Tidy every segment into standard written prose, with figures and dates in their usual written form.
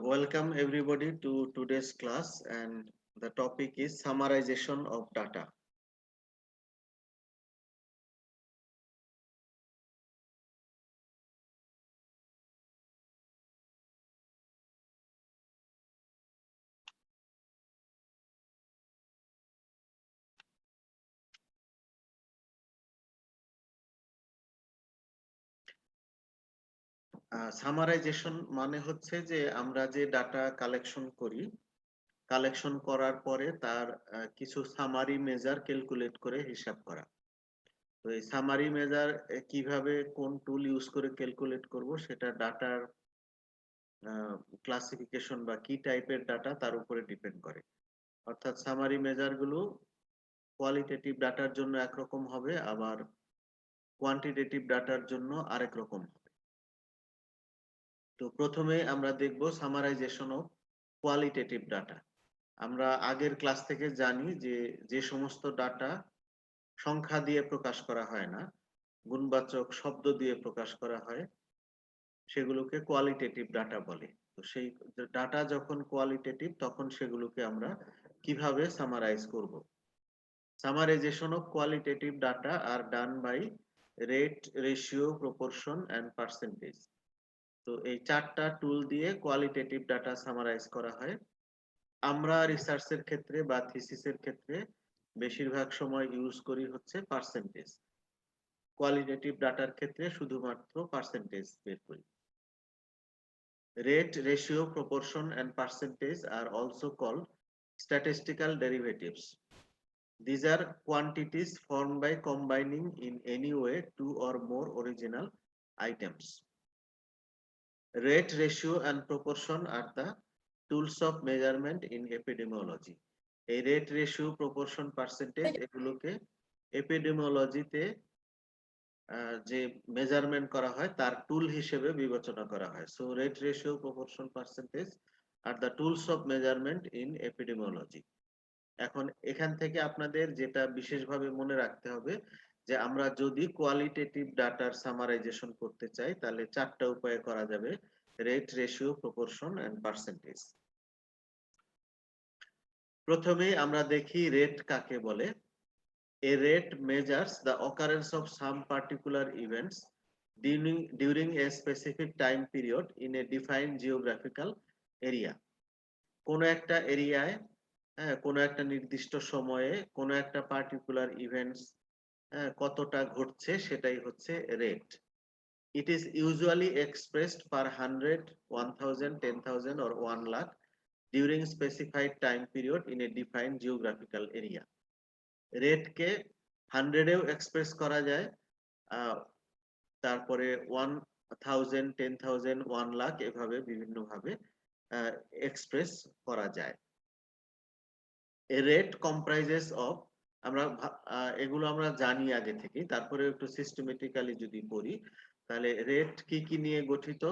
Welcome everybody to today's class, and the topic is summarization of data. Summarisation মানে হচ্ছে যে আমরা যে ডাটা কালেকশন করি, কালেকশন করার পরে তার কিছু সামারি মেজার ক্যালকুলেট করে হিসাব করা। তো এই সামারি মেজার কিভাবে কোন টুল ইউজ করে ক্যালকুলেট করব সেটা ডাটার ক্লাসিফিকেশন বা কি টাইপের ডাটা তার উপরে ডিপেন্ড করে। অর্থাৎ সামারি মেজার গুলো কোয়ালিটেটিভ ডাটার জন্য একরকম হবে, আবার কোয়ান্টিটেটিভ ডাটার জন্য আরেক রকম হবে। তো প্রথমে আমরা দেখব সামারাইজেশন অফ কোয়ালিটেটিভ ডাটা। আমরা আগের ক্লাস থেকে জানি যে যে সমস্ত ডাটা সংখ্যা দিয়ে প্রকাশ করা হয় না, গুণবাচক শব্দ দিয়ে প্রকাশ করা হয়, সেগুলোকে কোয়ালিটেটিভ ডাটা বলে। তো সেই ডাটা যখন কোয়ালিটেটিভ তখন সেগুলোকে আমরা কিভাবে সামারাইজ করব। Summarization of qualitative data are done by rate, ratio, proportion and percentage. তো এই চারটা টুল দিয়ে কোয়ালিটেটিভ ডাটা সামারাইজ করা হয়। আমরা রিসার্চের ক্ষেত্রে বা থিসিসের ক্ষেত্রে বেশিরভাগ সময় ইউজ করি হচ্ছে পার্সেন্টেজ। কোয়ালিটেটিভ ডাটার ক্ষেত্রে শুধুমাত্র পার্সেন্টেজ বের করি। Rate, ratio, proportion and percentage are also called statistical derivatives. These are quantities formed by combining in any way two or more original items. Rate, ratio and proportion are the tools of measurement in epidemiology. এই rate, ratio, proportion, percentage এগুলোকে এপিডেমিওলজিতে যে measurement করা হয় তার টুল হিসেবে বিবেচনা করা হয়। So rate, ratio, proportion, percentage are the tools of measurement in epidemiology. এখন এখান থেকে আপনাদের যেটা বিশেষভাবে মনে রাখতে হবে যে আমরা যদি কোয়ালিটেটিভ ডাটার সামারাইজেশন করতে চাই তাহলে চারটা উপায়ে করা যাবে: rate, ratio, proportion and percentage. প্রথমেই আমরা দেখি রেট কাকে বলে। A rate measures the occurrence of some particular events during a specific time period in a defined geographical area. কোন একটা এরিয়ায়, কোনো একটা নির্দিষ্ট সময়ে কোনো একটা পার্টিকুলার ইভেন্টস কতটা ঘটছে সেটাই হচ্ছে rate. It is usually expressed per 100, 1000, 10,000 or 1 lakh during specified time period in a defined geographical area. রেটকে 100 এও এক্সপ্রেস করা যায়, তারপরে 1000, 10,000, 1 লাখ এভাবে বিভিন্ন ভাবে এক্সপ্রেস করা যায়। A rate comprises of, আমরা এগুলো আমরা জানি আগে থেকে, তারপরে একটু সিস্টেমেটিক্যালি যদি পড়ি তাহলে রেট কি কি নিয়ে গঠিত।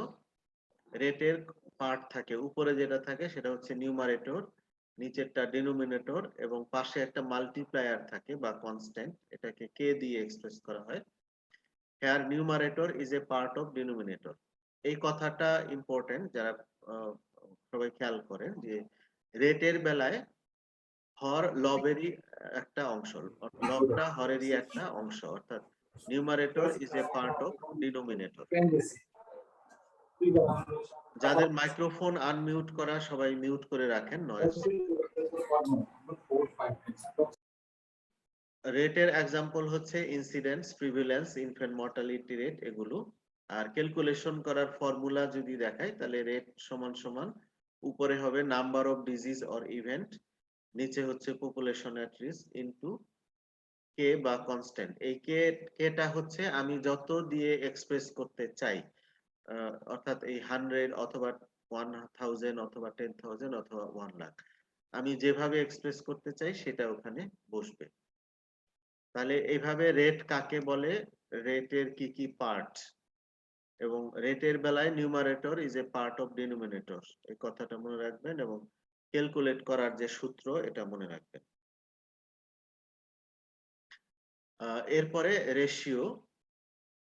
রেটের পার্ট থাকে, উপরে যেটা থাকে সেটা হচ্ছে নিউমারেটর, নিচেরটা ডিনোমিনেটর এবং পাশে একটা মাল্টিপ্লায়ার থাকে বা কনস্ট্যান্ট, এটাকে কে দিয়ে এক্সপ্রেস করা হয়। Here numerator is a part of denominator. এই কথাটা ইম্পর্টেন্ট, যারা সবাই খেয়াল করেন যে রেটের বেলায় হর লবেরই একটা অংশ, লবটা হরেরই একটা অংশ, অর্থাৎ numerator is a part of denominator. যাদের মাইক্রোফোন আনমিউট করা সবাই মিউট করে রাখেন, নয়েজ। রেটের এক্সাম্পল হচ্ছে incidence, prevalence, infant mortality rate এগুলো। আর ক্যালকুলেশন করার ফর্মুলা যদি দেখাই তাহলে রেট সমান সমান উপরে হবে number of disease or event, নিচে হচ্ছে পপুলেশন এট রিস্ক ইনটু কে বা কনস্ট্যান্ট। এই কেটা হচ্ছে আমি যত দিয়ে এক্সপ্রেস করতে চাই, অর্থাৎ এই 100 অথবা 1000 অথবা 10,000 অথবা 1 লাখ, আমি যেভাবে এক্সপ্রেস করতে চাই সেটা ওখানে বসবে। তাহলে এইভাবে রেট কাকে বলে, রেটের কি কি পার্ট, এবং রেটের বেলায় numerator is a part of denominator, এই কথাটা মনে রাখবেন এবং ক্যালকুলেট করার যে সূত্র এটা মনে রাখবেন। এরপরে ratio.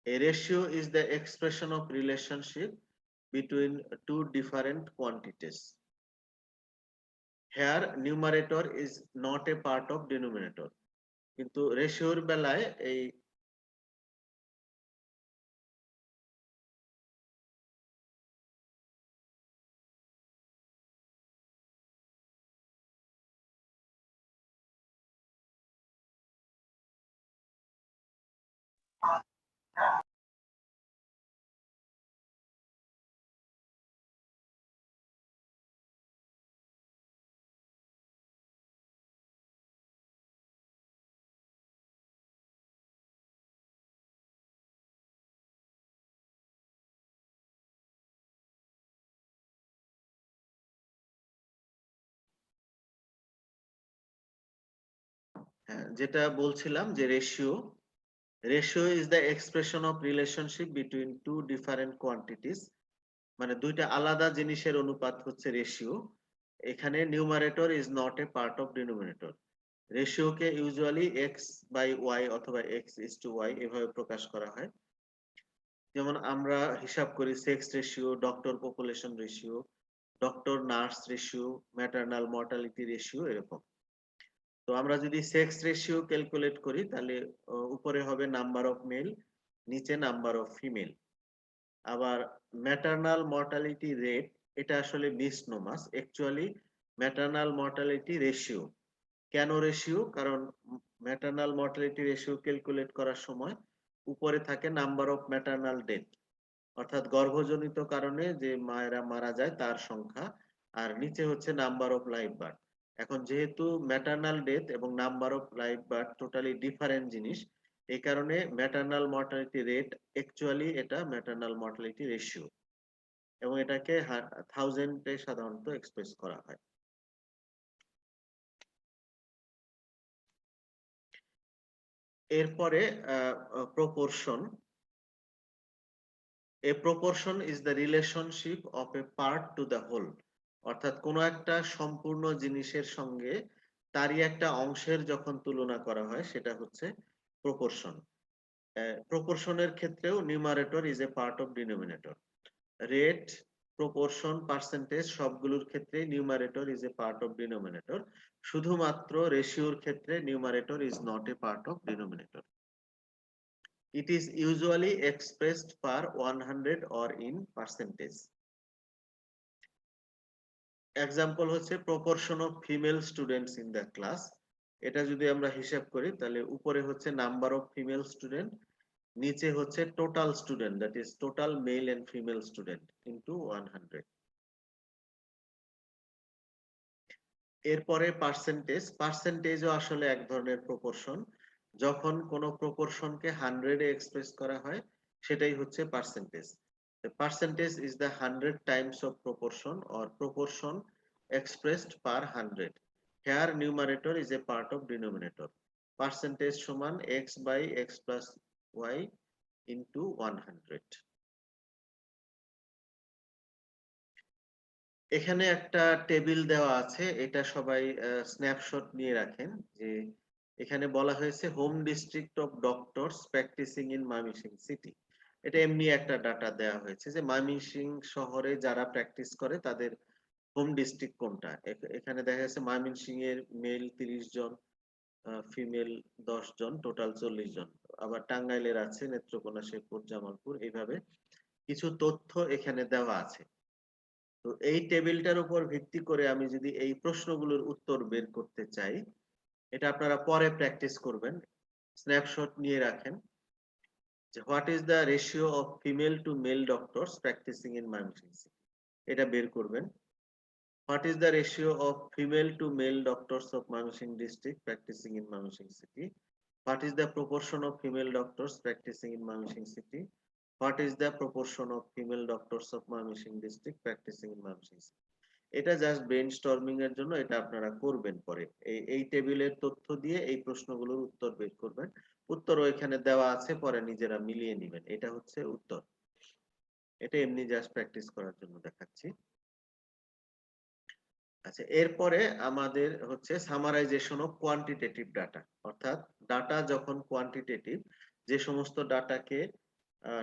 A ratio is the expression of relationship between two different quantities. Here numerator is not a part of denominator, কিন্তু রেশিওর বেলায় এই যেটা বলছিলাম যে ratio is the expression of relationship between two different quantities, মানে দুইটা আলাদা জিনিসের অনুপাত হচ্ছে রেশিও। এখানে numerator is not a part of denominator. রেশিওকে ইউজুয়ালি এক্স বাই ওয়াই অথবা এক্স ইজ টু ওয়াই এভাবে প্রকাশ করা হয়। যেমন আমরা হিসাব করি sex ratio, doctor population ratio, doctor nurse ratio, maternal mortality ratio, এরকম। তো আমরা যদি সেক্স রেশিও ক্যালকুলেট করি তাহলে উপরে হবে নাম্বার অফ মেল, নিচে নাম্বার অফ ফিমেল। আবার ম্যাটারনাল মর্টালিটি রেট, এটা আসলে মিসনোমাস, অ্যাকচুয়ালি ম্যাটারনাল মর্টালিটি রেশিও। কেন রেশিও? কারণ ম্যাটারনাল মর্টালিটি রেশিও ক্যালকুলেট করার সময় উপরে থাকে নাম্বার অফ ম্যাটারনাল ডেথ, অর্থাৎ গর্ভজনিত কারণে যে মায়েরা মারা যায় তার সংখ্যা, আর নিচে হচ্ছে নাম্বার অফ লাইভ বার্থ। এখন যেহেতু ম্যাটারনাল ডেথ এবং number of live birth totally different জিনিস, এই কারণে ম্যাটারনাল মর্টালিটি রেট অ্যাকচুয়ালি এটা ম্যাটারনাল মর্টালিটি রেশিও, এবং এটাকে থাউজেন্ডে সাধারণত এক্সপ্রেস করা হয়। এরপরে proportion. A proportion is the relationship of a part to the whole, অর্থাৎ কোনো একটা সম্পূর্ণ জিনিসের সঙ্গে তারই একটা অংশের যখন তুলনা করা হয় সেটা হচ্ছে প্রপোর্শন। প্রপোর্শনের ক্ষেত্রেও numerator is a part of denominator. Rate, proportion, percentage সবগুলোর ক্ষেত্রে numerator is a part of denominator. শুধুমাত্র রেশিওর ক্ষেত্রে numerator is not a part of denominator. It is usually expressed per 100 or in percentage. Example হচ্ছে proportion of female students in the class. এটা যদি আমরা হিসাব করি তাহলে উপরে হচ্ছে নাম্বার অফ ফিমেল স্টুডেন্ট, নিচে হচ্ছে total student, that is total male and female student into 100। এরপরে পার্সেন্টেজ। পার্সেন্টেজও আসলে এক ধরনের প্রপোর্শন। যখন কোন প্রপোর্শনকে 100 এ এক্সপ্রেস করা হয় সেটাই হচ্ছে percentage. The percentage is the 100 times of proportion or proportion expressed per 100. Here numerator is a part of denominator. Percentage সমান x by x plus y into 100. এখানে একটা টেবিল দেওয়া আছে, এটা সবাই স্ন্যাপশট নিয়ে রাখেন। যে এখানে বলা হয়েছে home district of doctors practising in Mymensingh city. এটা এমনি একটা ডাটা দেওয়া হয়েছে যে ময়মনসিংহ শহরে যারা প্র্যাকটিস করে তাদের হোম ডিস্ট্রিক্ট কোনটা। এখানে দেখা যাচ্ছে ময়মনসিংহ এর মেল 30 জন, ফিমেল 10 জন, টোটাল 40 জন। আবার টাঙ্গাইলের আছে নেত্রকোনা, শেরপুর, জামালপুর, এইভাবে কিছু তথ্য এখানে দেওয়া আছে। তো এই টেবিলটার উপর ভিত্তি করে আমি যদি এই প্রশ্নগুলোর উত্তর বের করতে চাই, এটা আপনারা পরে প্র্যাকটিস করবেন। স্ন্যাপশট নিয়ে রাখেন যে what is the ratio of female to male doctors practising in Mymensingh city, এটা বের করবেন। What is the ratio of female to male doctors of Mymensingh district practising in Mymensingh city, what is the proportion of female doctors practising in Mymensingh city, what is the proportion of female doctors of Mymensingh district practising in Mymensingh city. এটা just brainstorming এর জন্য, এটা আপনারা করবেন পরে। এই টেবিলের তথ্য দিয়ে এই প্রশ্নগুলোর উত্তর বের করবেন। উত্তরও এখানে দেওয়া আছে, পরে নিজেরা মিলিয়ে নেবেন। এটা হচ্ছে উত্তর। এটা এমনি জাস্ট প্র্যাকটিস করার জন্য দেখাচ্ছি। আচ্ছা, এরপরে আমাদের হচ্ছে সামারাইজেশন অফ কোয়ান্টিটেটিভ ডাটা। অর্থাৎ ডাটা যখন কোয়ান্টিটেটিভ, যে সমস্ত ডাটাকে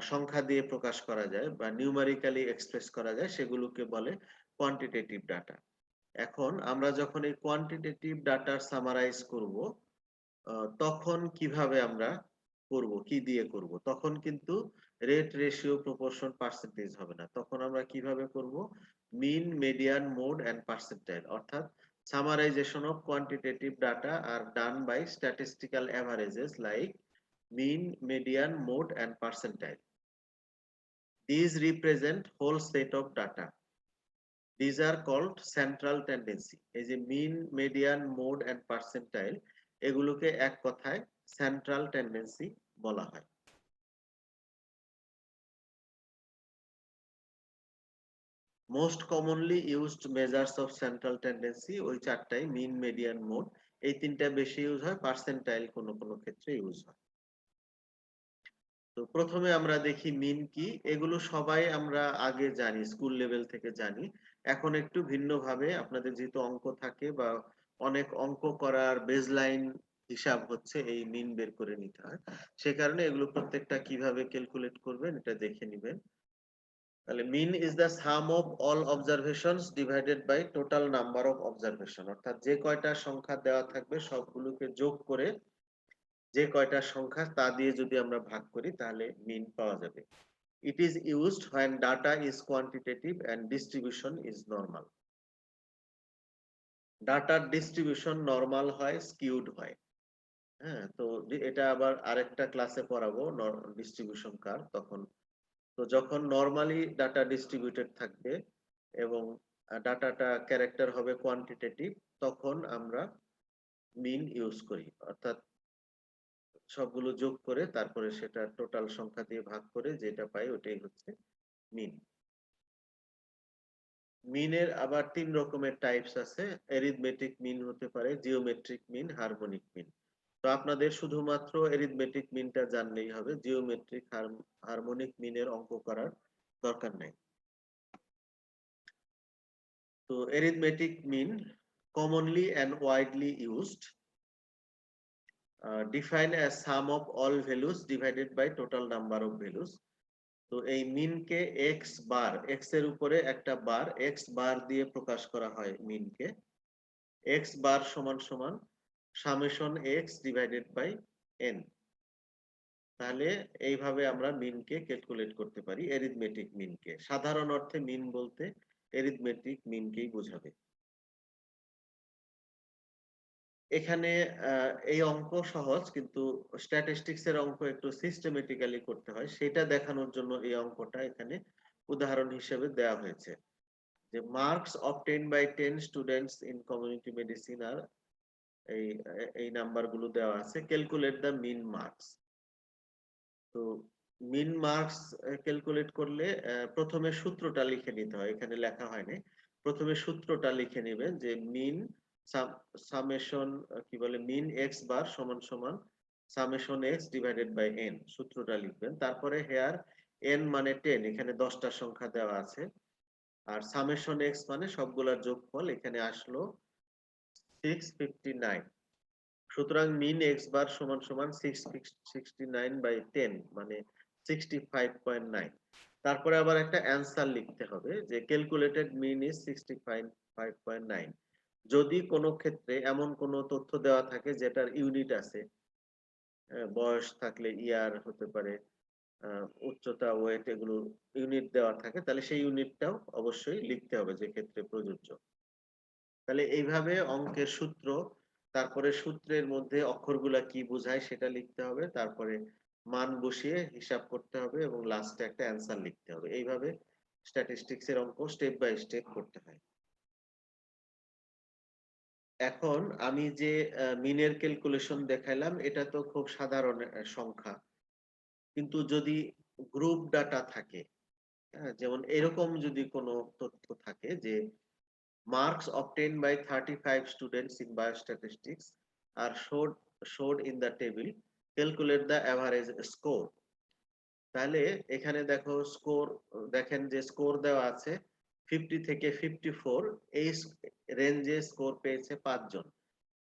সংখ্যা দিয়ে প্রকাশ করা যায় বা নিউমারিক্যালি এক্সপ্রেস করা যায়, সেগুলোকে বলে কোয়ান্টিটেটিভ ডাটা। এখন আমরা যখন এই কোয়ান্টিটেটিভ ডাটা সামারাইজ করব, তখন কিভাবে আমরা করব, কি দিয়ে করব? তখন কিন্তু রেট, রেশিও, প্রপোর্শন, পার্সেন্টেজ হবে না। তখন আমরা কিভাবে করব? মিন, মিডিয়ান, মোড এন্ড পার্সেন্টাইল। অর্থাৎ summarization of quantitative data are done by statistical averages like mean, median, mode and percentile. These represent whole set of data. These are called central tendency. এই যে মিন, median, mode and percentile, এগুলোকে এক কথায় central tendency বলা হয়। Most commonly used measures of central tendency ওই চারটাই, মিন, median, mode. এই তিনটা বেশি ইউজ হয়, পার্সেন্টাইল কোনো কোনো ক্ষেত্রে ইউজ হয়। তো প্রথমে আমরা দেখি মিন কি। এগুলো সবাই আমরা আগে জানি, স্কুল লেভেল থেকে জানি। এখন একটু ভিন্ন ভাবে আপনাদের যেহেতু অঙ্ক থাকে বা অনেক অঙ্ক করার বেজলাইন হিসাব হচ্ছে এই মিন বের করে নিতে হয়, সে কারণে এগুলো প্রত্যেকটা কিভাবে ক্যালকুলেট করবেন এটা দেখে নিবেন। তাহলে mean is the sum of all observations divided by total number of observation. অর্থাৎ যে কয়টা সংখ্যা দেওয়া থাকবে সবগুলোকে যোগ করে যে কয়টা সংখ্যা তা দিয়ে যদি আমরা ভাগ করি তাহলে মিন পাওয়া যাবে। It is used when data is quantitative and distribution is normal. ডাটার ডিস্ট্রিবিউশন নরমাল হয়, স্কিউড হয়। হ্যাঁ, তো এটা আবার আরেকটা ক্লাসে পড়াবো ডিস্ট্রিবিউশন কার তখন। তো যখন নরমালি ডাটা ডিস্ট্রিবিউটেড থাকবে এবং ডাটাটা ক্যারেক্টার হবে কোয়ান্টিটেটিভ, তখন আমরা মিন ইউজ করি। অর্থাৎ সবগুলো যোগ করে তারপরে সেটা টোটাল সংখ্যা দিয়ে ভাগ করে যেটা পাই ওটাই হচ্ছে মিন। মিনের আবার তিন রকমের টাইপস আছে। এরিথমেটিক মিন হতে পারে, জিওমেট্রিক মিন, হারমোনিক মিন। তো আপনাদের শুধুমাত্র এরিথমেটিক মিনটা জানলেই হবে, জিওমেট্রিক হারমোনিক মিনের অঙ্ক করার দরকার নাই। তো arithmetic mean commonly and widely used, defined as sum of all values divided by total number of values. তো এই মিনকে এক্স বার, এক্স এর উপরে একটা বার, এক্স বার দিয়ে প্রকাশ করা হয় মিনকে। এক্স বার সমান সমান summation x divided by n. তাহলে এইভাবে আমরা মিনকে ক্যালকুলেট করতে পারি, এরিথমেটিক মিনকে। সাধারণ অর্থে মিন বলতে এরিথমেটিক মিনকেই বোঝাবে। এখানে এই অঙ্ক সহজ, কিন্তু স্ট্যাটিস্টিক্স এর অঙ্ক একটু সিস্টেমেটিক্যালি করতে হয়, সেটা দেখানোর জন্য এই অঙ্কটা এখানে উদাহরণ হিসেবে দেওয়া হয়েছে। যে marks obtain by 10 students in community medicine আর এই এই নাম্বার গুলো দেওয়া আছে, ক্যালকুলেট দ্য মিন মার্কস। তো মিন মার্কস ক্যালকুলেট করলে প্রথমে সূত্রটা লিখে নিতে হয়, এখানে লেখা হয়নি। প্রথমে সূত্রটা লিখে নেবেন যে মিন সামেশন কি বলে, মিন এক্স বার সমান সমান summation x divided by n, সূত্রটা লিখবেন। তারপরে হেয়ার এন মানে 10, এখানে 10টা সংখ্যা দেওয়া আছে। আর সামেশন এক্স মানে সবগুলার যোগফল, এখানে আসলো 659। সুতরাং মিন এক্স বার সমান সমান 669/10 মানে 65.9। তারপরে আবার একটা অ্যান্সার লিখতে হবে যে ক্যালকুলেটেড মিন ইজ 65.9। যদি কোনো ক্ষেত্রে এমন কোনো তথ্য দেওয়া থাকে যেটার ইউনিট আছে, বয়স থাকলে ইয়ার হতে পারে, উচ্চতা, ওয়েট, এগুলো ইউনিট দেওয়া থাকে, তাহলে সেই ইউনিটটাও অবশ্যই লিখতে হবে যে ক্ষেত্রে প্রযোজ্য। তাহলে এইভাবে অঙ্কের সূত্র, তারপরে সূত্রের মধ্যে অক্ষরগুলা কি বোঝায় সেটা লিখতে হবে, তারপরে মান বসিয়ে হিসাব করতে হবে এবং লাস্টে একটা অ্যান্সার লিখতে হবে। এইভাবে স্ট্যাটিস্টিক্স এর অঙ্ক স্টেপ বাই স্টেপ করতে হয়। এখন আমি যে মিনের ক্যালকুলেশন দেখাইলাম এটা তো খুব সাধারণ সংখ্যা, কিন্তু যদি গ্রুপ ডাটা থাকে, যেমন এরকম যদি কোনো তথ্য থাকে যে marks obtained by 35 students in biostatistics are showed in the table, calculate the average score। তাহলে এখানে দেখো স্কোর, দেখেন যে স্কোর দেওয়া আছে 50 থেকে 54, এই রেঞ্জে স্কোর পেয়েছে 5 জন।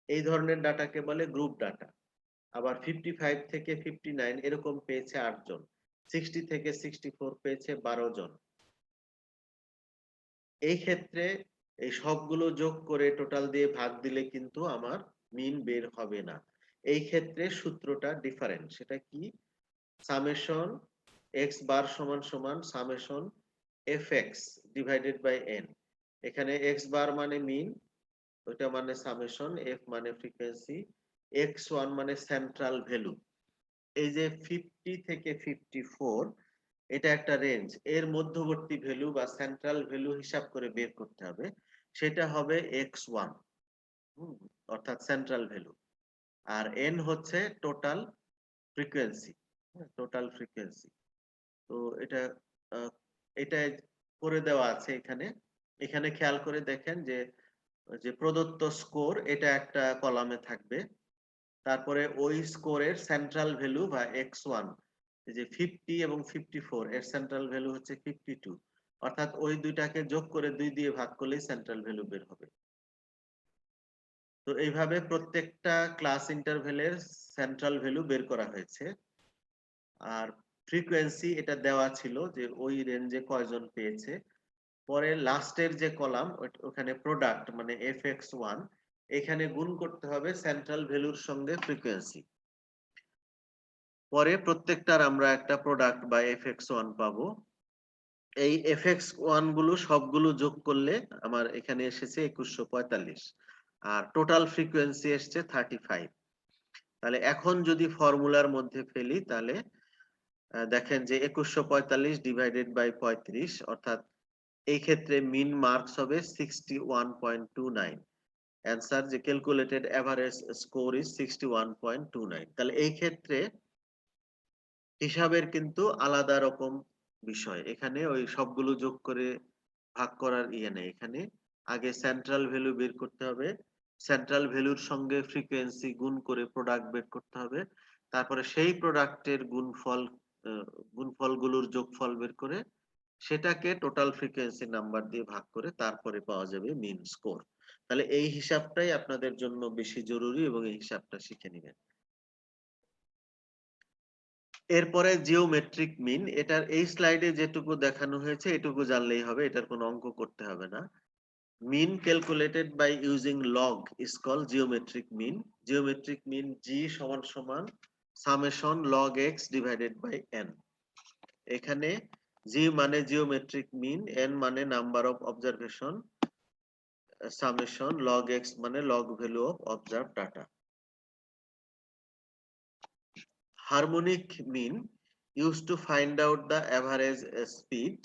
এই ধরনের ডাটাকে বলে গ্রুপ ডাটা। আবার 55 থেকে 59 এরকম পেয়েছে 8 জন। 60 থেকে 64 পেয়েছে 12 জন। এই ক্ষেত্রে এই সবগুলো যোগ করে টোটাল দিয়ে ভাগ দিলে কিন্তু আমার মিন বের হবে না। এই ক্ষেত্রে সূত্রটা ডিফারেন্ট। সেটা কি? সামেশন এক্স বার সমান সমান summation f x divided by n. এখানে এক্স বার মানে মিন, ওইটা মানে সামেশন, এফ মানে ফ্রিকোয়েন্সি, এক্স ওয়ান মানে সেন্ট্রাল ভ্যালু। এই যে 50 থেকে 54 এটা একটা রেঞ্জ, এর মধ্যবর্তী ভ্যালু বা সেন্ট্রাল ভ্যালু হিসাব করে বের করতে হবে। সেটা হবে এক্স ওয়ান, অর্থাৎ সেন্ট্রাল ভ্যালু। আর এন হচ্ছে টোটাল ফ্রিকোয়েন্সি, টোটাল ফ্রিকোয়েন্সি। তো এটা আহ, এটা করে দেওয়া আছে এখানে। এখানে খেয়াল করে দেখেন যে যে প্রদত্ত স্কোর এটা একটা কলামে থাকবে, তারপরে ওই স্কোরের সেন্ট্রাল ভ্যালু বা এক্স ওয়ান, যে 50 এবং 54 এর সেন্ট্রাল ভ্যালু হচ্ছে 52, অর্থাৎ ওই দুইটাকে যোগ করে 2 দিয়ে ভাগ করলেই সেন্ট্রাল ভ্যালু বের হবে। তো এইভাবে প্রত্যেকটা ক্লাস ইন্টারভ্যালের সেন্ট্রাল ভ্যালু বের করা হয়েছে। আর ফ্রিকোয়েন্সি এটা দেওয়া ছিল যে ওই রেঞ্জে কয়জন পেয়েছে। পরে লাস্টের যে কলাম ওখানে প্রোডাক্ট মানে এফ এক্স ওয়ান, এখানে গুণ করতে হবে সেন্ট্রাল ভ্যালুর সঙ্গে ফ্রিকোয়েন্সি। পরে প্রত্যেকটার আমরা একটা প্রোডাক্ট বা এফ এক্স ওয়ান পাবো। এই এফ এক্স ওয়ান গুলো সবগুলো যোগ করলে আমার এখানে এসেছে 2145, আর টোটাল ফ্রিকোয়েন্সি এসছে 35। তাহলে এখন যদি ফর্মুলার মধ্যে ফেলি তাহলে দেখেন যে 2145 ডিভাইডেড বাই 35, অর্থাৎ এই ক্ষেত্রে মিন মার্কস হবে 61.29। অ্যান্সার যে ক্যালকুলেটেড এভারেজ স্কোর ইজ 61.29। তাহলে এই ক্ষেত্রে হিসাবের কিন্তু আলাদা রকম বিষয়। এখানে ওই সবগুলো যোগ করে ভাগ করার ইয়ে নেই। এখানে আগে সেন্ট্রাল ভ্যালু বের করতে হবে, সেন্ট্রাল ভ্যালুর সঙ্গে ফ্রিকোয়েন্সি গুণ করে প্রোডাক্ট বের করতে হবে, তারপরে সেই প্রোডাক্টের গুণফলগুলোর যোগফল বের করে সেটাকে টোটাল ফ্রিকোয়েন্সি নাম্বার দিয়ে ভাগ করে তারপরে পাওয়া যাবে মিন স্কোর। তাহলে এই হিসাবটাই আপনাদের জন্য বেশি জরুরি এবং এই হিসাবটা শিখে নেবেন। এরপরে জিওমেট্রিক মিন, এটার এই স্লাইডে যেটুকু দেখানো হয়েছে এটুকু জানলেই হবে, এটার কোনো অঙ্ক করতে হবে না। Mean calculated by using log is call geometric mean. Geometric mean G সমান সমান summation log x divided by n. এখানে জি মানে জিওমেট্রিক মিন, এন মানে number of observation, summation log x মানে log value of observe data. Harmonic mean used to find out the average speed।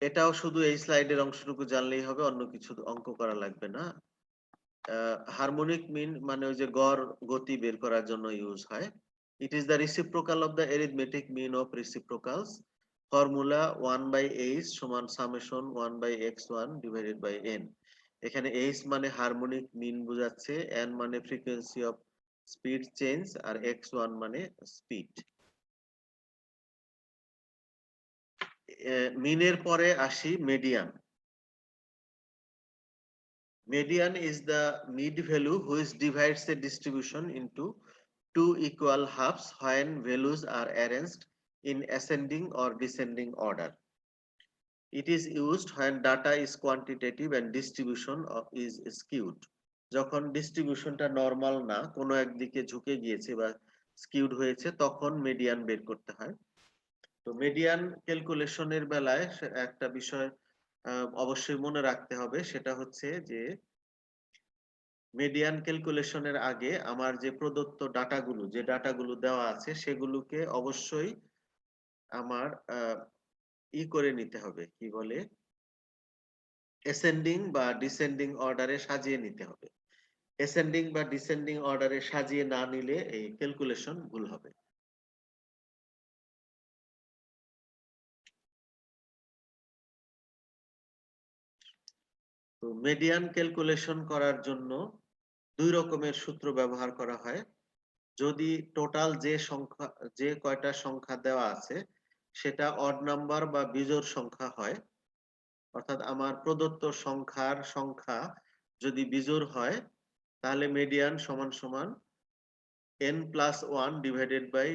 এটাও শুধু এই স্লাইডের অংশটুকু জানলেই হবে, অন্য কিছু অঙ্ক করা লাগবে না। হারমোনিক মিন মানে ওই যে গড় গতি বের করার জন্য ইউজ হয়। It is the reciprocal of the arithmetic mean of reciprocals. Formula 1/h সমান সামেশন 1/x1 ডিভাইডেড বাই n। এখানে h মানে হারমোনিক মিন বোঝাচ্ছে, n মানে ফ্রিকোয়েন্সি অফ স্পিড চেঞ্জ, আর x1 মানে স্পিড। মিনের পরে আসি median. Median is the mid value which divides a distribution into two equal halves when values are arranged in ascending or descending order. It is used when data is quantitative and distribution is skewed. যখন ডিস্ট্রিবিউশনটা normal না, কোনো একদিকে ঝুঁকে গিয়েছে বা skewed হয়েছে, তখন median বের করতে হয়। তো মিডিয়ান ক্যালকুলেশনের বেলায় একটা বিষয় অবশ্যই মনে রাখতে হবে, সেটা হচ্ছে যে মিডিয়ান ক্যালকুলেশনের আগে আমার যে প্রদত্ত ডাটাগুলো, যে ডাটাগুলো দেওয়া আছে সেগুলোকে অবশ্যই আমার করে নিতে হবে, কি বলে, অ্যাসেন্ডিং বা ডিসেন্ডিং অর্ডারে সাজিয়ে নিতে হবে। অ্যাসেন্ডিং বা ডিসেন্ডিং অর্ডারে সাজিয়ে না নিলে এই ক্যালকুলেশন ভুল হবে। তো মিডিয়ান ক্যালকুলেশন করার জন্য দুই রকমের সূত্র ব্যবহার করা হয়। যদি টোটাল যে কয়টা সংখ্যা দেওয়া আছে সেটা অড নাম্বার বা বিজোড় সংখ্যা হয়, অর্থাৎ আমার প্রদত্ত সংখ্যার সংখ্যা যদি বিজোড় হয়, তাহলে মিডিয়ান সমান সমান n+1 divided by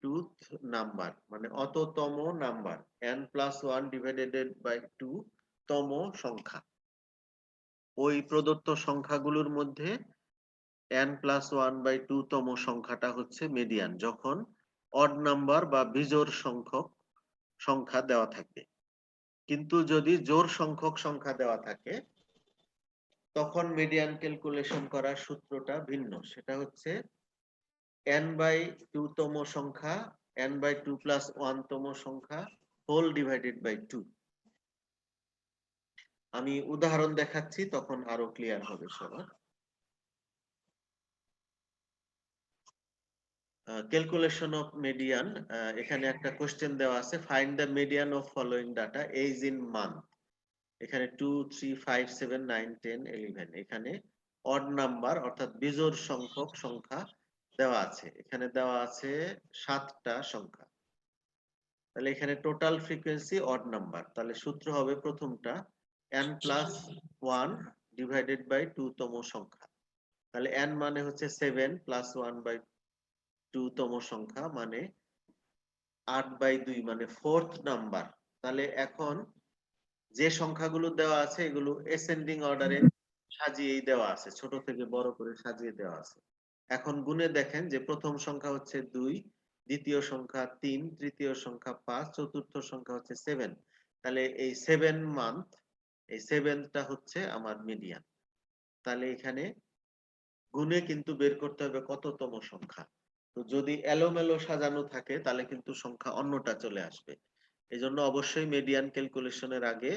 tooth number মানে অততম নাম্বার, n+1 ডিভাইডেড বাই 2 তম সংখ্যা। ওই প্রদত্ত সংখ্যাগুলোর মধ্যে n+1/2 তম সংখ্যাটা হচ্ছে মিডিয়ান, যখন অড নাম্বার বা বিজোড় সংখ্যক সংখ্যা দেওয়া থাকে। কিন্তু যদি জোড় সংখ্যক সংখ্যা দেওয়া থাকে তখন মিডিয়ান ক্যালকুলেশন করার সূত্রটা ভিন্ন। সেটা হচ্ছে n/2 তম সংখ্যা n/2 + 1 তম সংখ্যা হোল ডিভাইডেড বাই 2। আমি উদাহরণ দেখাচ্ছি, তখন আরো ক্লিয়ার হবে সবার। ক্যালকুলেশন অফ মিডিয়ান, এখানে একটা কোশ্চেন দেওয়া আছে, find the median of following data age in month. এখানে 2, 3, 5, 7, 9, 10, 11 এখানে অড নাম্বার অর্থাৎ বিজোড় সংখ্যক সংখ্যা দেওয়া আছে। এখানে দেওয়া আছে 7টা সংখ্যা। তাহলে এখানে টোটাল ফ্রিকোয়েন্সি অড নাম্বার, তাহলে সূত্র হবে প্রথমটা n+1 ডিভাইডেড বাই 2 তম সংখ্যা। তাহলে n মানে হচ্ছে 7 + 1/2 তম সংখ্যা মানে 8/2 মানে 4th নাম্বার। তাহলে এখন যে সংখ্যাগুলো দেওয়া আছে এগুলো অ্যাসেন্ডিং অর্ডারে সাজিয়েই দেওয়া আছে, ছোট থেকে বড় করে সাজিয়ে দেওয়া আছে। এখন গুণে দেখেন যে প্রথম সংখ্যা হচ্ছে 2, দ্বিতীয় সংখ্যা 3, তৃতীয় সংখ্যা 5, চতুর্থ সংখ্যা হচ্ছে 7। তাহলে এই 7 মান্থ, এই 7টা হচ্ছে আমার মিডিয়ান। তাহলে এখানে গুণে কিন্তু বের করতে হবে কততম সংখ্যা। তো যদি এলোমেলো সাজানো থাকে তাহলে কিন্তু সংখ্যা অন্যটা চলে আসবে। এজন্য অবশ্যই মিডিয়ান ক্যালকুলেশনের আগে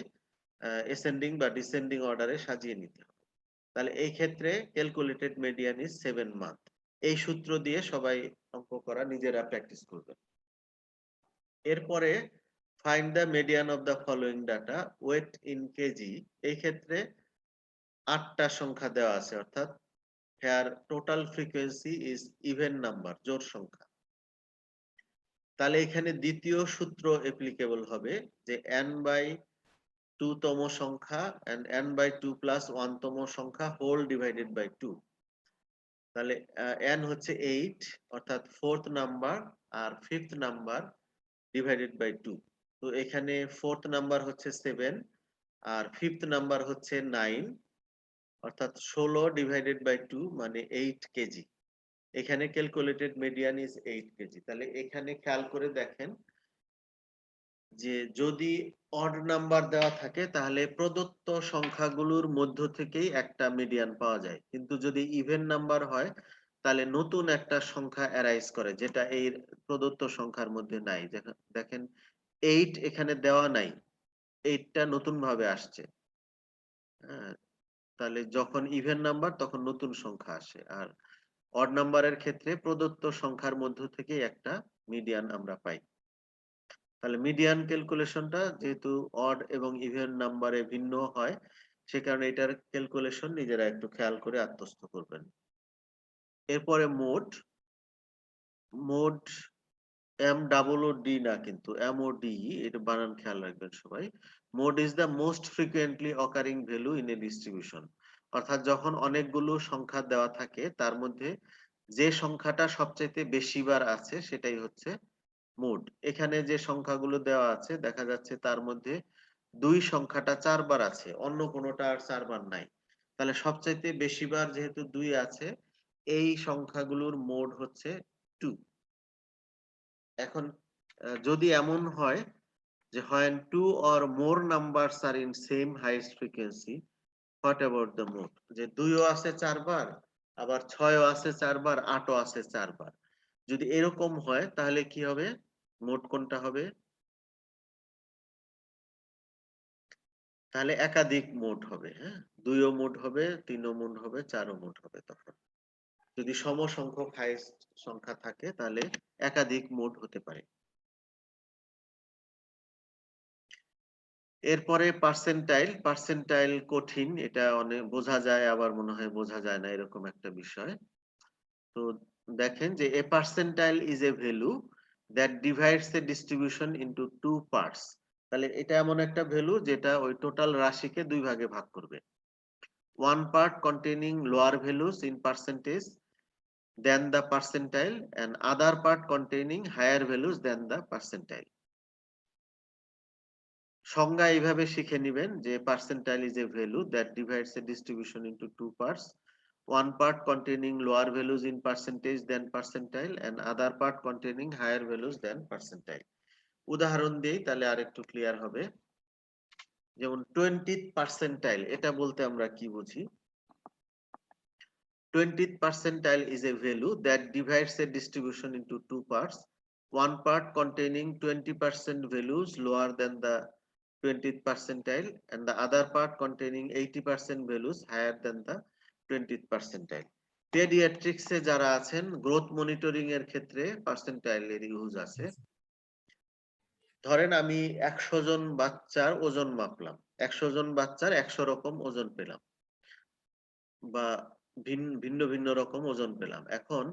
অ্যাসেন্ডিং বা ডিসেন্ডিং অর্ডারে সাজিয়ে নিতে হবে। তাহলে এই ক্ষেত্রে ক্যালকুলেটেড মিডিয়ান ইজ 7 মান্থ। এই সূত্র দিয়ে সবাই অঙ্ক করা নিজেরা প্র্যাকটিস করবেন। এরপরে find the median of the following data weight in KG. এই ক্ষেত্রে 8টা সংখ্যা দেওয়া আছে, অর্থাৎ here total frequency is even number, জোড় সংখ্যা। তাহলে এখানে দ্বিতীয় সূত্র অ্যাপ্লিকেবল হবে যে n/2 তম সংখ্যা and n/2 + 1 তম সংখ্যা হোল ডিভাইডেড বাই 2। তাহলে n হচ্ছে 8 অর্থাৎ 4th নাম্বার আর 5th নাম্বার ডিভাইডেড বাই 2। তো এখানে 4th নাম্বার হচ্ছে 7 আর 5th নাম্বার হচ্ছে 9 অর্থাৎ 16 ডিভাইডেড বাই 2 মানে 8 কেজি। এখানে ক্যালকুলেটেড মিডিয়ান ইজ 8 কেজি। তাহলে এখানে খেয়াল করে দেখেন যে যদি অড নাম্বার দেওয়া থাকে তাহলে প্রদত্ত সংখ্যাগুলোর মধ্য থেকেই একটা মিডিয়ান পাওয়া যায়, কিন্তু যদি ইভেন নাম্বার হয় তাহলে নতুন একটা সংখ্যা অ্যারাইজ করে যেটা এই প্রদত্ত সংখ্যার মধ্যে নাই। দেখেন 8 এখানে দেওয়া নাই, 8টা নতুন ভাবে আসছে। হ্যাঁ, তাহলে যখন ইভেন নাম্বার তখন নতুন সংখ্যা আসে, আর অড নাম্বারের ক্ষেত্রে প্রদত্ত সংখ্যার মধ্য থেকে একটা মিডিয়ান আমরা পাই। তাহলে মিডিয়ান ক্যালকুলেশনটা যেহেতু অড এবং ইভেন নাম্বারে ভিন্ন হয়, সে কারণে এটার ক্যালকুলেশন নিজেরা একটু খেয়াল করে আত্মস্থ করবেন। এরপরে মোড। মোড MOD না, কিন্তু MOD, এটা বানান খেয়াল রাখবেন সবাই। Mode is the most frequently occurring value in A distribution. অর্থাৎ যখন অনেকগুলো সংখ্যা দেওয়া থাকে তার মধ্যে যে সংখ্যাটা সবচাইতে বেশিবার আছে সেটাই হচ্ছে মোড। এখানে যে সংখ্যাগুলো দেওয়া আছে দেখা যাচ্ছে তার মধ্যে 2 সংখ্যাটা 4 বার আছে, অন্য কোনোটা আর 4 বার নাই। তাহলে সবচাইতে বেশিবার যেহেতু 2 আছে, এই সংখ্যাগুলোর মোড হচ্ছে 2। এখন যদি এমন হয় যে when 2 or more numbers are in same highest frequency, what about the mode? যে 2 ও আছে 4 বার, আবার 6 ও আছে 4 বার, 8 ও আছে 4 বার। যদি এরকম হয় তাহলে কি হবে? মোড কোনটা হবে? তাহলে একাধিক মোড হবে। হ্যাঁ, 2 ও মোড হবে, 3 ও মোড হবে, 4 ও মোড হবে। তখন যদি সমসংখ্যক হাইয়েস্ট সংখ্যা থাকে তাহলে একাধিক মোড হতে পারে। এরপরে পার্সেন্টাইল। পার্সেন্টাইল কঠিন, এটা অনেক বোঝা যায় আবার মনে হয় বোঝা যায় না, এরকম একটা বিষয়। তো দেখেন যে a percentile is a value that divides a distribution into 2 parts. তাহলে এটা এমন একটা ভ্যালু যেটা ওই টোটাল রাশিকে 2 ভাগে ভাগ করবে। One part containing lower values in percentage than the percentile and other part containing higher values than the percentile. সংজ্ঞা এইভাবে শিখে নেবেন যে percentile is a value that divides a distribution into two parts, one part containing lower values in percentage than percentile and other part containing higher values than percentile. উদাহরণ দেই তাহলে আরেকটু clear হবে। যেমন 20th percentile, এটা বলতে আমরা কি বুঝি? 20th percentile is a value that divides a distribution into two parts, one part containing 20% values lower than the 20th percentile and the other part containing 80% values higher than the 20th percentile. Paediatrics এ যারা আছেন, growth monitoring এর ক্ষেত্রে percentile এর use আছে। ধরেন আমি 100 জন বাচ্চার ওজন মাপলাম, 100 জন বাচ্চার 100 রকম ওজন পেলাম বা ভিন্ন ভিন্ন রকম ওজন পেলাম। এখন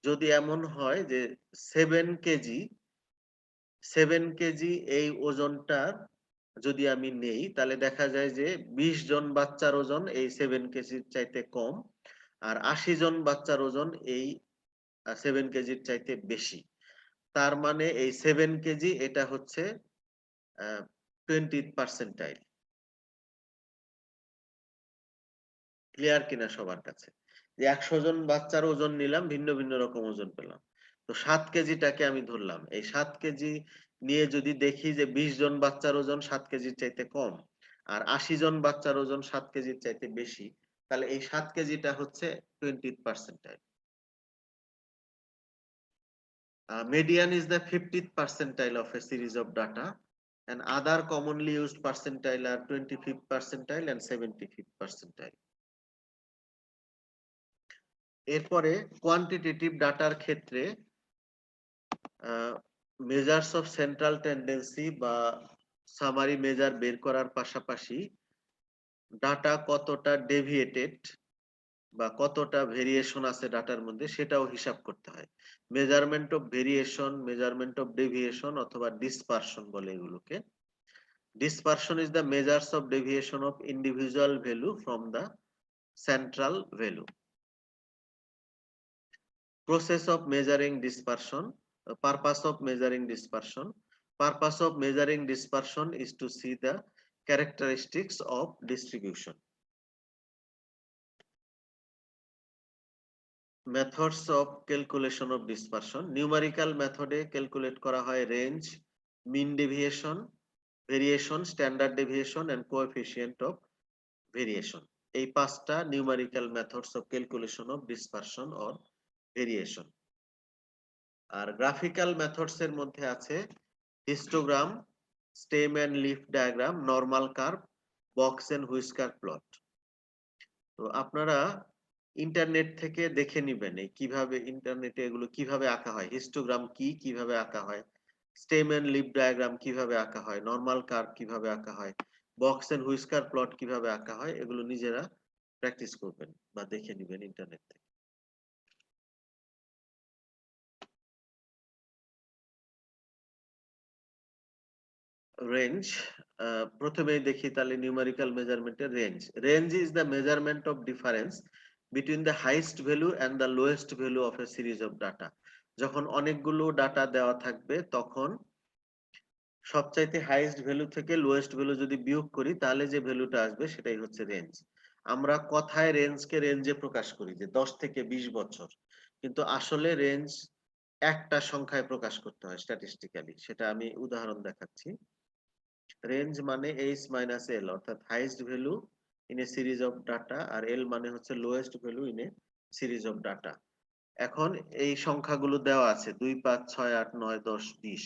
যদি এমন হয় যে 7 কেজি এই ওজনটা যদি আমি নেই, তাহলে দেখা যায় যে 20 জন বাচ্চার ওজন এই 7 কেজির চাইতে কম আর 80 জন বাচ্চার ওজন এই 7 কেজির চাইতে বেশি। তার মানে এই 7 কেজি এটা হচ্ছে 20th percentile। ক্লিয়ার কিনা সবার কাছে? যে 100 জন বাচ্চার ওজন নিলাম, ভিন্ন ভিন্ন রকম ওজন পেলাম, তো 7 কেজিটাকে আমি ধরলাম। এই 7 কেজি নিয়ে যদি দেখি যে 20 জন বাচ্চার ওজন 7 কেজির চাইতে কম আর 80 জন বাচ্চার ওজন 7 কেজির চাইতে বেশি, তাহলে এই 7 কেজিটা হচ্ছে 20th percentile। Median is the 50th percentile of a series of data and other commonly used percentile are 25th percentile and 75th percentile. এরপরে কোয়ান্টিটেটিভ ডাটার ক্ষেত্রে মেজার্স অফ সেন্ট্রাল টেন্ডেন্সি বা সামারি মেজার বের করার পাশাপাশি ডাটা কতটা deviated বা কতটা ভেরিয়েশন আছে ডাটার মধ্যে সেটাও হিসাব করতে হয়। Measurement of variation, measurement of deviation অথবা ডিসপারশন বলে এগুলোকে। Dispersion is the measures of deviation of individual value from the central value. Process of measuring dispersion, purpose of measuring dispersion. Purpose of measuring dispersion is to see the characteristics of distribution. Methods of calculation of dispersion. Numerical method A calculate করা হয় range, mean deviation, variation, standard deviation and coefficient of variation. এই পাঁচটা numerical methods of calculation of dispersion or variation. আর graphical methods এর মধ্যে আছে histogram, stem and leaf diagram, normal curve, box and whisker plot. তো আপনারা internet থেকে দেখে নিবেন এই কিভাবে ইন্টারনেটে এগুলো কিভাবে আঁকা হয়, হিস্টোগ্রাম কি কিভাবে আঁকা হয়, স্টেম এন্ড লিফ ডায়াগ্রাম কিভাবে আঁকা হয়, নরমাল কার্ভ কিভাবে আঁকা হয়, বক্স এন্ড হুইস্কার প্লট কিভাবে আঁকা হয়, এগুলো নিজেরা প্র্যাকটিস করবেন বা দেখে নিবেন ইন্টারনেট থেকে। রেঞ্জ, প্রথমেই দেখি তাহলে নিউমেরিক্যাল মেজারমেন্টের range. Range is the measurement of difference between the highest value and the lowest value of a series of data. যখন অনেকগুলো ডাটা দেওয়া থাকবে তখন সবচাইতে হাইয়েস্ট ভ্যালু থেকে লোয়েস্ট ভ্যালু যদি বিয়োগ করি তাহলে যে ভ্যালুটা আসবে সেটাই হচ্ছে রেঞ্জ। আমরা কথায় রেঞ্জকে রেঞ্জে প্রকাশ করি যে 10 থেকে 20 বছর, কিন্তু আসলে রেঞ্জ একটা সংখ্যায় প্রকাশ করতে হয় স্ট্যাটিস্টিক্যালি। সেটা আমি উদাহরণ দেখাচ্ছি। রেঞ্জ মানে h মাইনাস l, অর্থাৎ highest value in a series of data আর l মানে হচ্ছে lowest value in a series of data. এখন এই সংখ্যাগুলো দেওয়া আছে 2 5 6 8 9 10 20।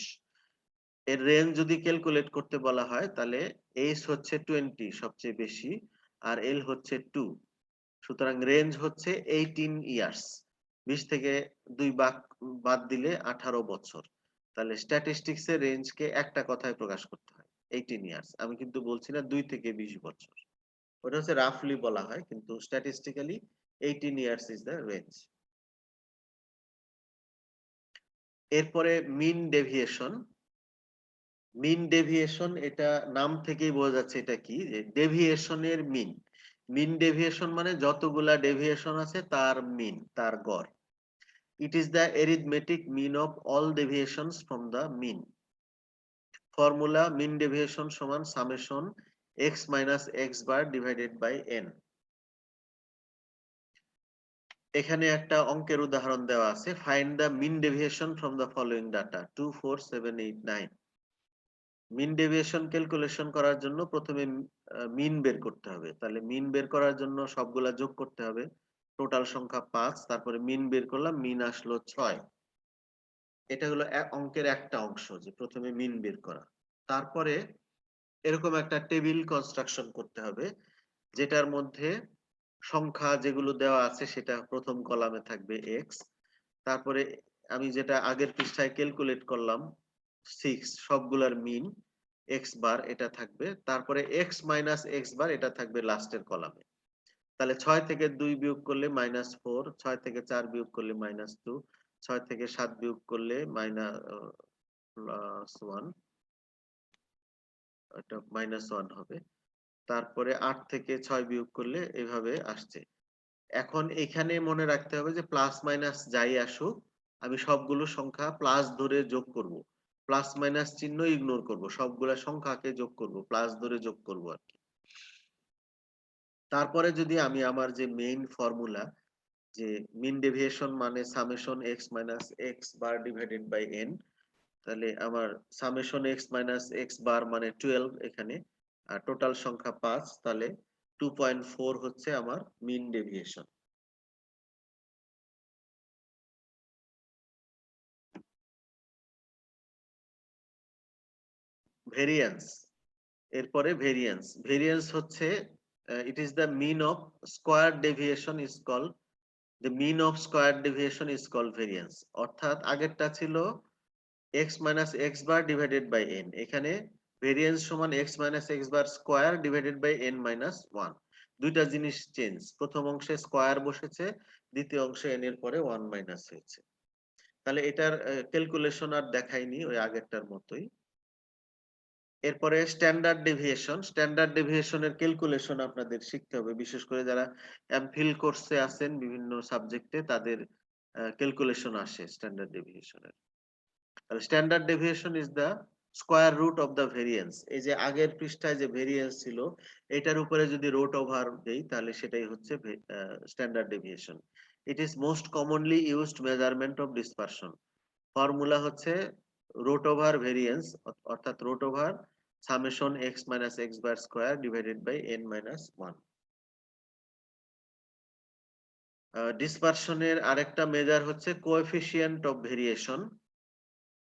এর রেঞ্জ যদি ক্যালকুলেট করতে বলা হয় তাহলে h হচ্ছে 20 সবচেয়ে বেশি আর l হচ্ছে 2, সুতরাং রেঞ্জ হচ্ছে 18 ইয়ার্স। 20 থেকে 2 বাদ দিলে 18 বছর। তাহলে স্ট্যাটিস্টিক্স এর রেঞ্জকে একটা কথায় প্রকাশ করতে হয় 18 ইয়ার্স। আমি কিন্তু বলছি না 2 থেকে 20 বছর, ওটা হচ্ছে রাফলি বলা হয়, কিন্তু statistically 18 years is the range. এরপরে মিন ডেভিয়েশন। মিন ডেভিয়েশন এটা নাম থেকেই বোঝা যাচ্ছে এটা কি, যে ডেভিয়েশনের মিন। মিন ডেভিয়েশন মানে যতগুলা ডেভিয়েশন আছে তার মিন, তার গড়। It is the arithmetic mean of all deviations from the mean. Formula mean deviation সমান summation x minus x bar divided by n. এখানে একটা অঙ্কের উদাহরণ দেওয়া আছে, find the mean deviation from the following data 2 4 7 8 9. Mean deviation calculation করার জন্য প্রথমে মিন বের করতে হবে। তাহলে মিন বের করার জন্য সবগুলা যোগ করতে হবে, টোটাল সংখ্যা 5, তারপরে মিন বের করলাম, মিন আসলো 6। এটা হলো অঙ্কের একটা অংশ, যে প্রথমে মিন বের করা। তারপরে এরকম একটা টেবিল কনস্ট্রাকশন করতে হবে, যেটার মধ্যে সংখ্যা যেগুলো দেওয়া আছে সেটা প্রথম কলামে থাকবে এক্স, তারপরে আমি যেটা আগের পৃষ্ঠায় ক্যালকুলেট করলাম 6 সবগুলার মিন এক্স বার এটা থাকবে, তারপরে এক্স মাইনাস এক্স বার এটা থাকবে লাস্টের কলামে। তাহলে 6 থেকে 2 বিয়োগ করলে -4, 6 থেকে 4 বিয়োগ করলে -2, 6 থেকে 7 বিয়োগ করলে +1, এটা -1 হবে। তারপরে 8 থেকে 6 বিয়োগ করলে এভাবে আসছে। এখন এখানে মনে রাখতে হবে যে প্লাস মাইনাস যাই আসুক, আমি সবগুলো সংখ্যা প্লাস ধরে যোগ করব, প্লাস মাইনাস চিহ্ন ইগনোর করব, সবগুলা সংখ্যাকে যোগ করব, প্লাস ধরে যোগ করব আর কি। তারপরে যদি আমি আমার যে মেইন ফর্মুলা, যে মিন ডেভিয়েশন মানে summation x minus x bar divided by n, তাহলে আমার summation x minus x bar মানে 12 এখানে, আর টোটাল সংখ্যা 5, তাহলে 2.4 হচ্ছে আমার মিন ডেভিয়েশন। ভেরিয়েন্স, এরপরে ভেরিয়েন্স। ভেরিয়েন্স হচ্ছে it is the mean of square deviation is called, the mean of square deviation is called variance. অর্থাৎ আগেরটা ছিল x minus x bar divided by n, এখানে ভেরিয়েন্স সমান x minus x bar square divided by n minus 1। দুইটা জিনিস change, প্রথম অংশে square বসেছে, দ্বিতীয় অংশে n এর পরে 1 মাইনাস হয়েছে। তাহলে এটার ক্যালকুলেশন আর দেখাইনি, ওই আগেরটার মতোই। এরপরে স্ট্যান্ডার্ড ডেভিয়েশন, স্ট্যান্ডার্ড ডেভিয়েশনের ক্যালকুলেশন আপনাদের শিখতে হবে, বিশেষ করে যারা এমফিল কোর্সে আছেন বিভিন্ন সাবজেক্টে, তাদের ক্যালকুলেশন আসে স্ট্যান্ডার্ড ডেভিয়েশনের। তাহলে standard deviation is the square root of the variance. এই যে আগের পৃষ্ঠায় যে ভেরিয়েন্স ছিল, এটার উপরে যদি রুট ওভার দেই তাহলে সেটাই হচ্ছে standard deviation. It is most commonly used measurement of dispersion. Formula হচ্ছে রুট ওভার ভেরিয়েন্স, অর্থাৎ root over summation x minus x bar square divided by n minus 1। ডিসপারশনের আরেকটা মেজার হচ্ছে coefficient of variation.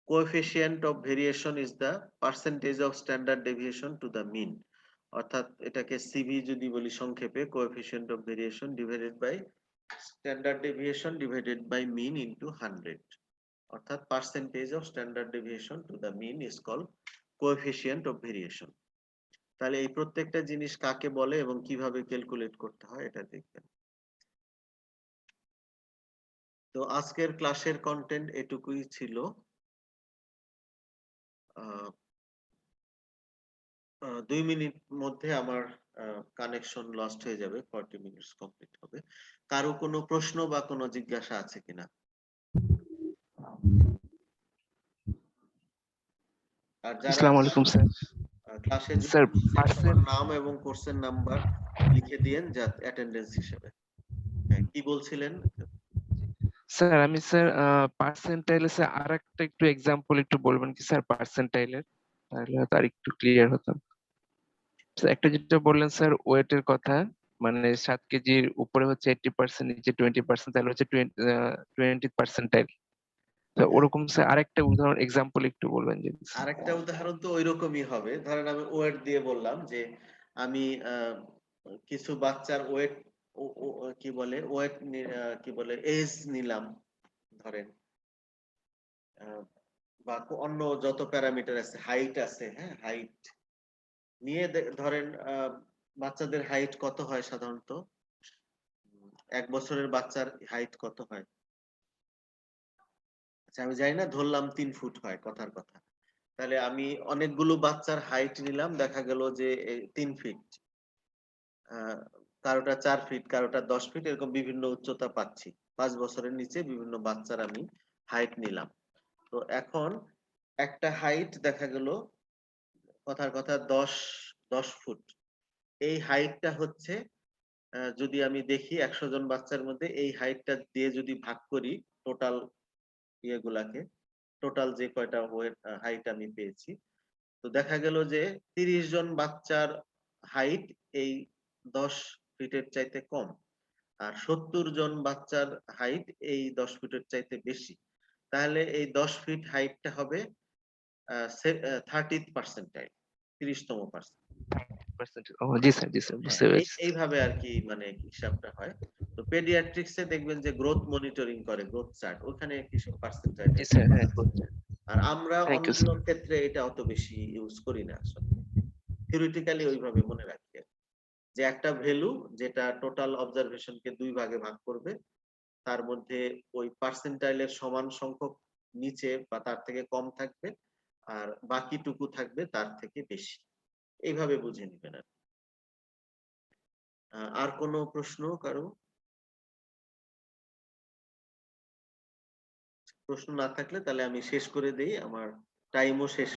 Coefficient of variation is the percentage of standard deviation to the mean, অর্থাৎ এটাকে CV যদি বলি সংক্ষেপে, coefficient of variation divided by standard deviation divided by mean into 100, অর্থাৎ percentage of standard deviation to the mean is called coefficient of variation। তাহলে এই প্রত্যেকটা জিনিস কাকে বলে এবং কিভাবে ক্যালকুলেট করতে হয় এটা দেখবেন। তো আজকের ক্লাসের কন্টেন্ট এটুকুই ছিল। 2 মিনিট মধ্যে আমার কানেকশন লস্ট হয়ে যাবে, 40 মিনিটস কমপ্লিট হবে। কারো কোনো প্রশ্ন বা কোনো জিজ্ঞাসা আছে কিনা? আর যারা আসসালামু আলাইকুম স্যার। ক্লাসে স্যার নাম এবং কোর্সের নাম্বার লিখে দিয়েন যা অ্যাটেন্ডেন্স হিসেবে। হ্যাঁ, কি বলছিলেন? স্যার আমি স্যার পার্সেন্টাইলে স্যার আরেকটা একটু এক্সাম্পল একটু বলবেন কি স্যার পার্সেন্টাইলের, তাহলে হয়তো আর একটু ক্লিয়ার হতাম। স্যার একটা যেটা বললেন স্যার ওয়েটের কথা, মানে 7 কেজির উপরে হচ্ছে 80%, নিচে 20%, তাহলে হচ্ছে 20 পার্সেন্টাইল। তো ওরকম স্যার আরেকটা উদাহরণ এক্সাম্পল একটু বলবেন যদি। আরেকটা উদাহরণ তো ওইরকমই হবে। ধরেন আমি ওয়েট দিয়ে বললাম যে আমি কিছু বাচ্চার ওয়েট কি বলে ওয়েট কি বলে এজ নিলাম ধরেন, বা অন্য যত প্যারামিটার আছে, হাইট আছে, হ্যাঁ হাইট নিয়ে ধরেন বাচ্চাদের হাইট কত হয় সাধারণত? 1 বছরের বাচ্চার হাইট কত হয়? আচ্ছা আমি জানি না, ধরলাম 3 ফুট হয় কথার কথা। তাহলে আমি অনেকগুলো বাচ্চার হাইট নিলাম, দেখা গেল যে 3 ফিট, কারোটা 4 ফিট, কারোটা 10 ফিট, এরকম বিভিন্ন উচ্চতা পাচ্ছি। 5 বছরের নিচে বিভিন্ন বাচ্চার আমি হাইট নিলাম। তো এখন একটা হাইট দেখা গেল কথার কথা 10 ফুট। এই হাইটটা হচ্ছে যদি আমি দেখি 100 জন বাচ্চার মধ্যে এই হাইটটা দিয়ে যদি ভাগ করি টোটাল ইয়েগুলাকে, টোটাল যে কয়টা হাইট আমি পেয়েছি, তো দেখা গেল যে 30 জন বাচ্চার হাইট এই 10 ফিটের চাইতে কম। আর 70 জন বাচ্চার হাইট এই 10 ফিটের চাইতে বেশি। তাহলে এই 10 ফিট হাইটটা হবে 30th পার্সেন্টাইল, 30তম পার্সেন্ট। পার্সেন্টেজ। ও জি স্যার, জি স্যার, হ্যাঁ, বুঝতে পেরেছি। এইভাবে আরকি মানে হিসাবটা হয়। তো পেডিয়াট্রিক্স এ দেখবেন যে গ্রোথ মনিটরিং করে, গ্রোথ চার্ট। ওখানে কিছু পার্সেন্টাইল জি এরকম স্যার, হ্যাঁ। বলা থাকে। আর আমরা থ্যাংক ইউ অন্যান্য স্যার। ক্ষেত্রে এটা অত বেশি ইউজ করি না আসলে। থিওরিটিক্যালি ওইভাবে মনে রাখি আরকি। যে একটা ভ্যালু যেটা টোটাল অবজারভেশন কে 2 ভাগে ভাগ করবে, তার মধ্যে ওই পার্সেন্টাইলের সমান সংখ্যক নিচে বা তার থেকে কম থাকবে, আর বাকিটুকু থাকবে তার থেকে বেশি। এইভাবে বুঝে নিবেন আরকি। আর কোনো প্রশ্ন কারো? প্রশ্ন না থাকলে তাহলে আমি শেষ করে দেই। আমার টাইমও শেষ